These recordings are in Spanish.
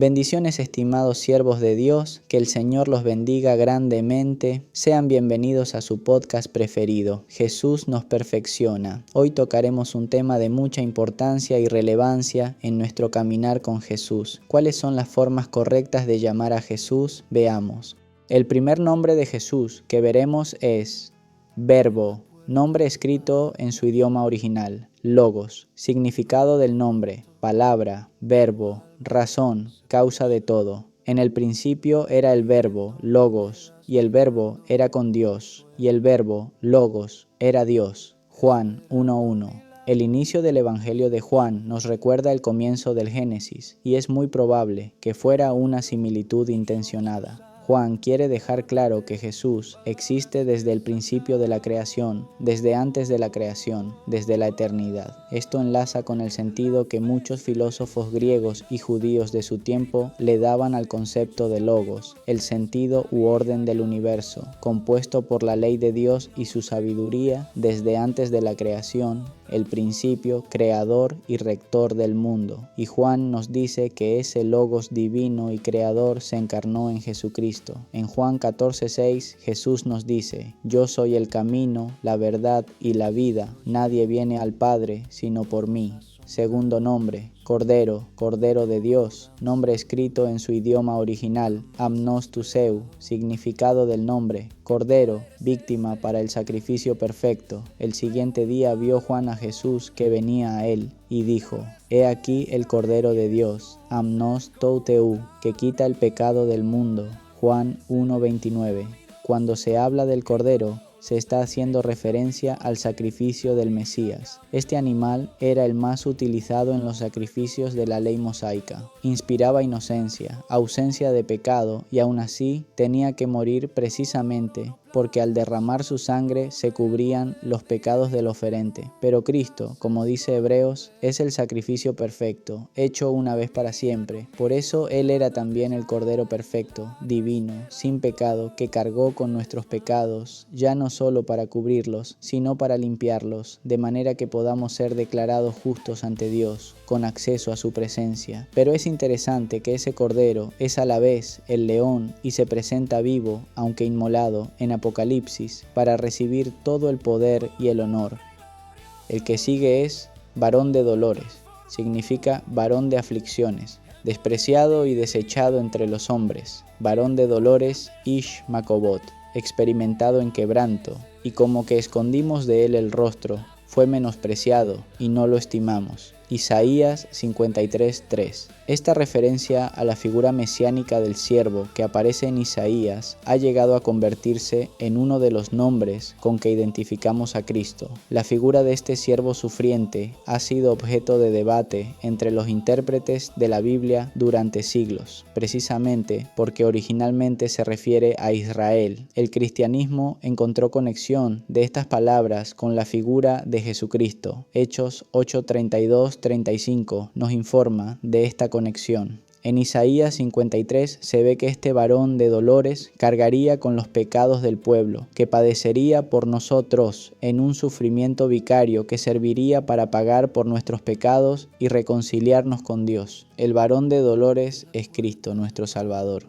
Bendiciones, estimados siervos de Dios, que el Señor los bendiga grandemente. Sean bienvenidos a su podcast preferido, Jesús nos perfecciona. Hoy tocaremos un tema de mucha importancia y relevancia en nuestro caminar con Jesús. ¿Cuáles son las formas correctas de llamar a Jesús? Veamos. El primer nombre de Jesús que veremos es Verbo, nombre escrito en su idioma original. Logos, significado del nombre, palabra, verbo, razón, causa de todo. En el principio era el verbo, Logos, y el verbo era con Dios, y el verbo, Logos, era Dios. Juan 1:1. El inicio del Evangelio de Juan nos recuerda el comienzo del Génesis, y es muy probable que fuera una similitud intencionada. Juan quiere dejar claro que Jesús existe desde el principio de la creación, desde antes de la creación, desde la eternidad. Esto enlaza con el sentido que muchos filósofos griegos y judíos de su tiempo le daban al concepto de logos, el sentido u orden del universo, compuesto por la ley de Dios y su sabiduría desde antes de la creación, el principio, creador y rector del mundo. Y Juan nos dice que ese logos divino y creador se encarnó en Jesucristo. En Juan 14:6 Jesús nos dice: yo soy el camino, la verdad y la vida. Nadie viene al Padre sino por mí. Segundo nombre, Cordero, Cordero de Dios, nombre escrito en su idioma original, Amnos Tuseu, significado del nombre, Cordero, víctima para el sacrificio perfecto. El siguiente día vio Juan a Jesús que venía a él, y dijo: he aquí el Cordero de Dios, Amnos Touteu, que quita el pecado del mundo. Juan 1:29. Cuando se habla del Cordero, se está haciendo referencia al sacrificio del Mesías. Este animal era el más utilizado en los sacrificios de la ley mosaica. Inspiraba inocencia, ausencia de pecado y aún así tenía que morir precisamente porque al derramar su sangre se cubrían los pecados del oferente. Pero Cristo, como dice Hebreos, es el sacrificio perfecto, hecho una vez para siempre. Por eso Él era también el Cordero perfecto, divino, sin pecado, que cargó con nuestros pecados, ya no solo para cubrirlos, sino para limpiarlos, de manera que podamos ser declarados justos ante Dios, con acceso a su presencia. Pero es interesante que ese Cordero es a la vez el león y se presenta vivo, aunque inmolado, en Apocalipsis, para recibir todo el poder y el honor. El que sigue es varón de dolores, significa varón de aflicciones, despreciado y desechado entre los hombres, varón de dolores, Ish Makobot, experimentado en quebranto, y como que escondimos de él el rostro, fue menospreciado y no lo estimamos. Isaías 53:3. Esta referencia a la figura mesiánica del siervo que aparece en Isaías ha llegado a convertirse en uno de los nombres con que identificamos a Cristo. La figura de este siervo sufriente ha sido objeto de debate entre los intérpretes de la Biblia durante siglos, precisamente porque originalmente se refiere a Israel. El cristianismo encontró conexión de estas palabras con la figura de Jesucristo. Hechos 8:32-35 nos informa de esta conexión. En Isaías 53 se ve que este varón de dolores cargaría con los pecados del pueblo, que padecería por nosotros en un sufrimiento vicario que serviría para pagar por nuestros pecados y reconciliarnos con Dios. El varón de dolores es Cristo, nuestro Salvador.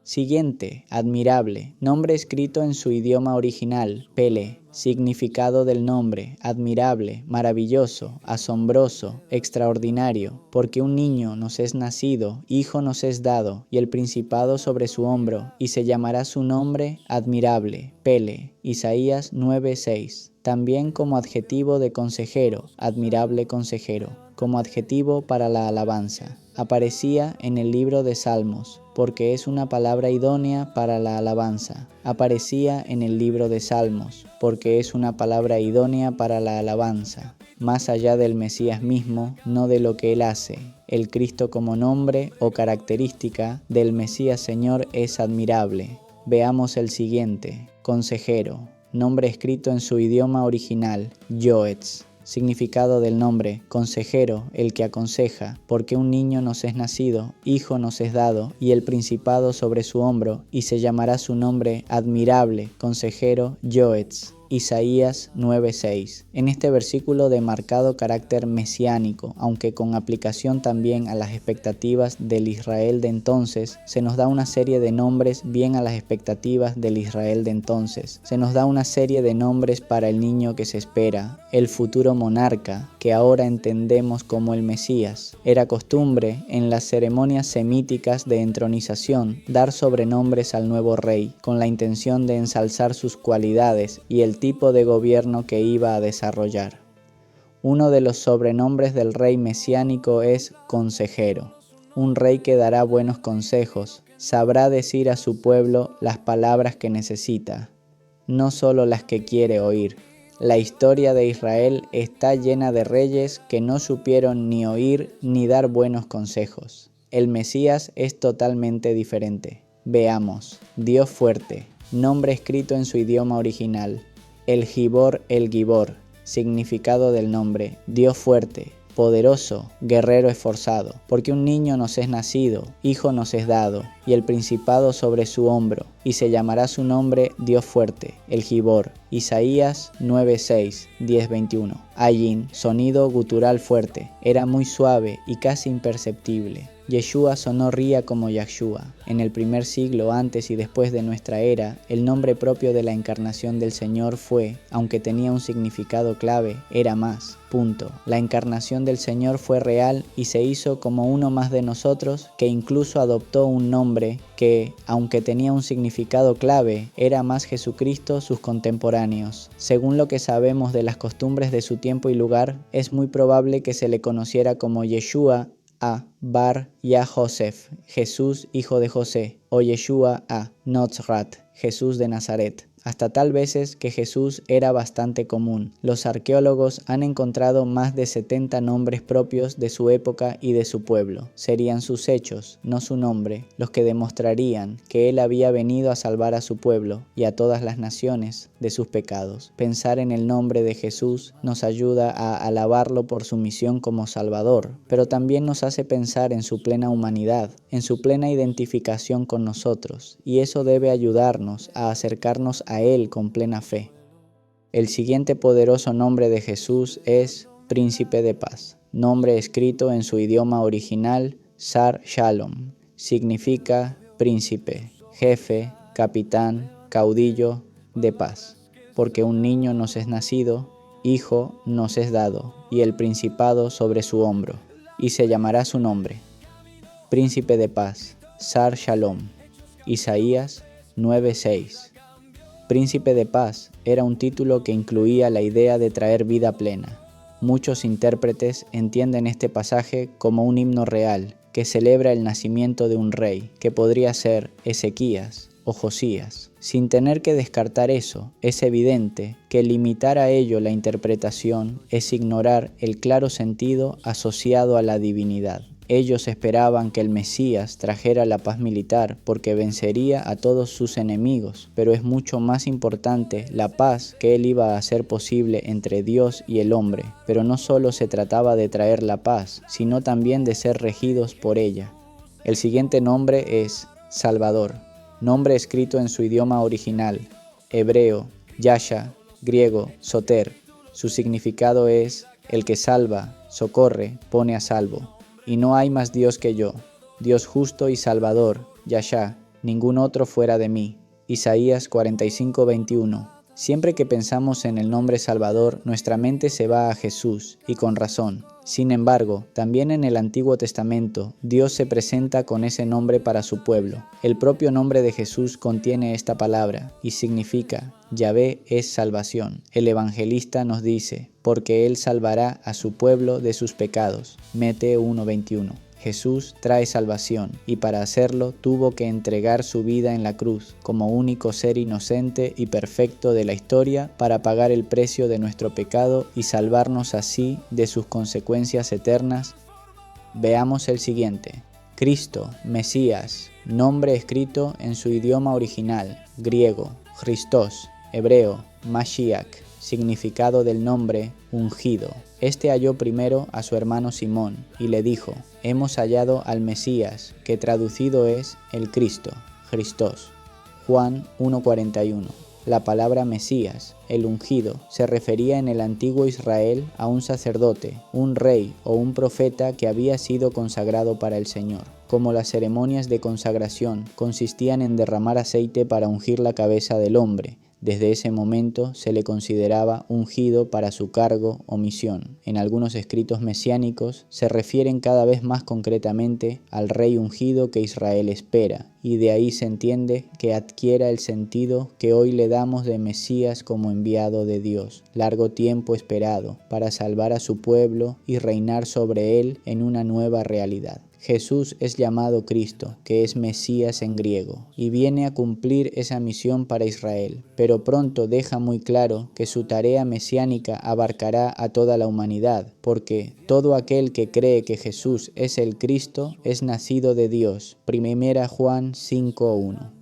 Siguiente, admirable, nombre escrito en su idioma original, Pele, significado del nombre, admirable, maravilloso, asombroso, extraordinario, porque un niño nos es nacido, hijo nos es dado, y el principado sobre su hombro, y se llamará su nombre admirable, Pele, Isaías 9:6. También como adjetivo de consejero, admirable consejero, como adjetivo para la alabanza. Aparecía en el libro de Salmos, porque es una palabra idónea para la alabanza. Aparecía en el libro de Salmos, porque es una palabra idónea para la alabanza. Más allá del Mesías mismo, no de lo que Él hace. El Cristo como nombre o característica del Mesías Señor es admirable. Veamos el siguiente. Consejero, nombre escrito en su idioma original, Yoetz. Significado del nombre, consejero, el que aconseja, porque un niño nos es nacido, hijo nos es dado, y el principado sobre su hombro, y se llamará su nombre admirable, consejero, Yoetz. Isaías 9:6. En este versículo de marcado carácter mesiánico, aunque con aplicación también a las expectativas del Israel de entonces, se nos da una serie de nombres bien a las expectativas del Israel de entonces. Se nos da una serie de nombres para el niño que se espera, el futuro monarca, que ahora entendemos como el Mesías. Era costumbre en las ceremonias semíticas de entronización dar sobrenombres al nuevo rey, con la intención de ensalzar sus cualidades y el tipo de gobierno que iba a desarrollar. Uno de los sobrenombres del rey mesiánico es consejero. Un rey que dará buenos consejos, sabrá decir a su pueblo las palabras que necesita, no solo las que quiere oír. La historia de Israel está llena de reyes que no supieron ni oír ni dar buenos consejos. El Mesías es totalmente diferente. Veamos: Dios fuerte, nombre escrito en su idioma original. El Gibor, significado del nombre: Dios fuerte, poderoso, guerrero esforzado, porque un niño nos es nacido, hijo nos es dado, y el principado sobre su hombro, y se llamará su nombre Dios fuerte, el Gibor. Isaías 9:6, 10:21. Ayin, sonido gutural fuerte, era muy suave y casi imperceptible. Yeshua sonó ría como Yahshua. En el primer siglo antes y después de nuestra era, el nombre propio de la encarnación del Señor fue, aunque tenía un significado clave, era más. Punto. La encarnación del Señor fue real y se hizo como uno más de nosotros, que incluso adoptó un nombre que, aunque tenía un significado clave, era más Jesucristo sus contemporáneos. Según lo que sabemos de las costumbres de su tiempo y lugar, es muy probable que se le conociera como Yeshua a Bar Yah-Joseph, Jesús hijo de José, o Yeshua a Notzrat, Jesús de Nazaret. Hasta tal veces que Jesús era bastante común. Los arqueólogos han encontrado más de 70 nombres propios de su época y de su pueblo. Serían sus hechos, no su nombre, los que demostrarían que él había venido a salvar a su pueblo y a todas las naciones de sus pecados. Pensar en el nombre de Jesús nos ayuda a alabarlo por su misión como Salvador, pero también nos hace pensar en su plena humanidad, en su plena identificación con nosotros, y eso debe ayudarnos a acercarnos a Él con plena fe. El siguiente poderoso nombre de Jesús es Príncipe de Paz, nombre escrito en su idioma original Sar Shalom, significa príncipe, jefe, capitán, caudillo de paz, porque un niño nos es nacido, hijo nos es dado, y el principado sobre su hombro, y se llamará su nombre, Príncipe de Paz, Sar Shalom. Isaías 9:6. Príncipe de Paz era un título que incluía la idea de traer vida plena. Muchos intérpretes entienden este pasaje como un himno real que celebra el nacimiento de un rey, que podría ser Ezequías o Josías. Sin tener que descartar eso, es evidente que limitar a ello la interpretación es ignorar el claro sentido asociado a la divinidad. Ellos esperaban que el Mesías trajera la paz militar porque vencería a todos sus enemigos, pero es mucho más importante la paz que él iba a hacer posible entre Dios y el hombre. Pero no solo se trataba de traer la paz, sino también de ser regidos por ella. El siguiente nombre es Salvador, nombre escrito en su idioma original, hebreo, Yasha, griego, Soter. Su significado es el que salva, socorre, pone a salvo. Y no hay más Dios que yo, Dios justo y salvador, Yahshá, ningún otro fuera de mí. Isaías 45:21. Siempre que pensamos en el nombre Salvador, nuestra mente se va a Jesús, y con razón. Sin embargo, también en el Antiguo Testamento, Dios se presenta con ese nombre para su pueblo. El propio nombre de Jesús contiene esta palabra, y significa, Yahvé es salvación. El evangelista nos dice, porque Él salvará a su pueblo de sus pecados. Mateo 1:21. Jesús trae salvación, y para hacerlo tuvo que entregar su vida en la cruz, como único ser inocente y perfecto de la historia, para pagar el precio de nuestro pecado y salvarnos así de sus consecuencias eternas. Veamos el siguiente. Cristo, Mesías, nombre escrito en su idioma original, griego, Christos, hebreo, Mashiach, significado del nombre, ungido. Este halló primero a su hermano Simón y le dijo, hemos hallado al Mesías, que traducido es el Cristo, Christos. Juan 1:41. La palabra Mesías, el ungido, se refería en el antiguo Israel a un sacerdote, un rey o un profeta que había sido consagrado para el Señor. Como las ceremonias de consagración consistían en derramar aceite para ungir la cabeza del hombre, desde ese momento se le consideraba ungido para su cargo o misión. En algunos escritos mesiánicos se refieren cada vez más concretamente al rey ungido que Israel espera, y de ahí se entiende que adquiera el sentido que hoy le damos de Mesías como enviado de Dios, largo tiempo esperado, para salvar a su pueblo y reinar sobre él en una nueva realidad. Jesús es llamado Cristo, que es Mesías en griego, y viene a cumplir esa misión para Israel, pero pronto deja muy claro que su tarea mesiánica abarcará a toda la humanidad, porque todo aquel que cree que Jesús es el Cristo es nacido de Dios. 1 Juan 5:1.